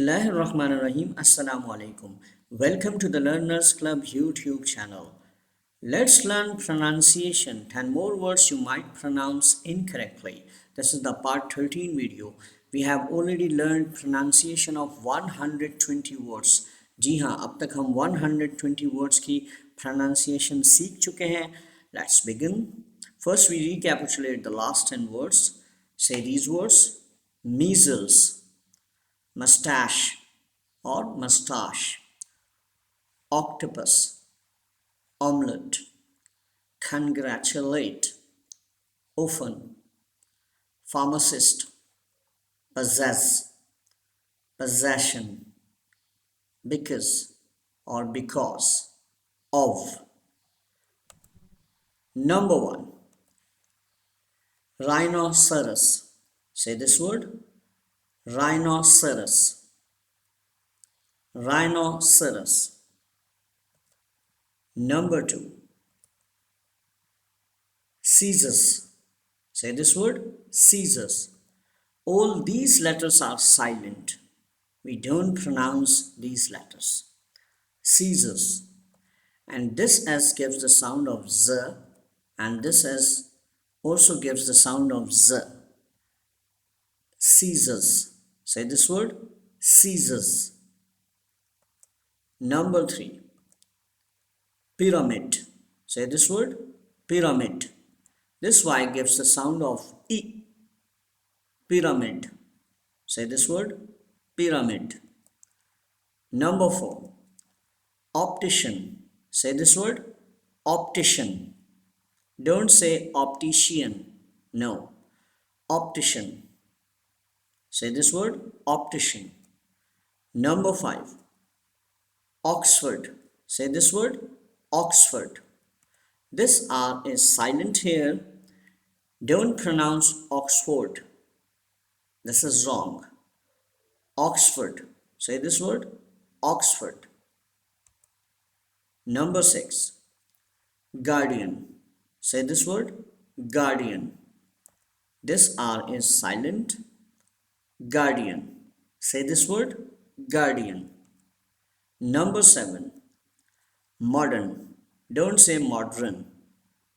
Bismillahirrahmanirrahim. Assalamu alaikum. Welcome to the Learners Club YouTube channel. Let's learn pronunciation. 10 more words you might pronounce incorrectly. This is the part 13 video. We have already learned pronunciation of 120 words. जी हाँ, अब तक हम 120 words की pronunciation सीख चुके हैं. Let's begin. First we recapitulate the last 10 words. Say these words: measles, mustache or mustache, octopus, omelette, congratulate, often, pharmacist, possess, possession, because or because of. Number 1, rhinoceros. Say this word: rhinoceros, rhinoceros. Number 2, scissors. Say this word: scissors. All these letters are silent. We don't pronounce these letters. Scissors. And this S gives the sound of Z, and this S also gives the sound of Z. Scissors. Say this word: scissors. Number 3, pyramid. Say this word: pyramid. This Y gives the sound of E. Pyramid. Say this word: pyramid. Number 4, optician. Say this word: optician. Don't say optician. No. Optician. Say this word: optician. Number 5, Oxford. Say this word: Oxford. This R is silent here. Don't pronounce Oxford. This is wrong. Oxford. Say this word: Oxford. Number 6, guardian. Say this word: guardian. This R is silent. Guardian. Say this word: guardian. Number 7, modern. Don't say modern.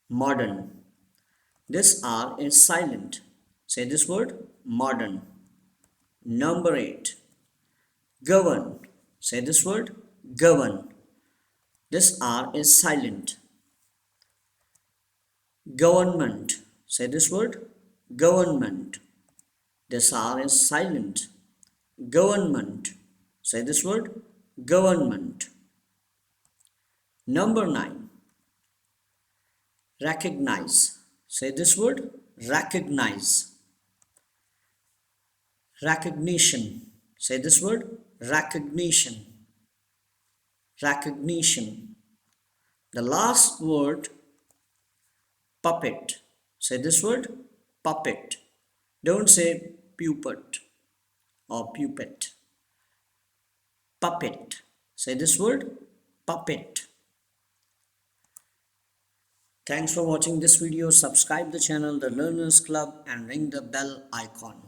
Modern. This R is silent. Say this word: modern. Number 8, govern. Say this word: govern. This R is silent. Government. Say this word: government. This R is silent. Government. Say this word: government. Number 9, recognize. Say this word: recognize. Recognition. Say this word: recognition. Recognition. The last word, puppet. Say this word: puppet. Don't say pupet or pupet. Puppet. Say this word: puppet. Thanks for watching this video. Subscribe the channel, The Learners Club, and ring the bell icon.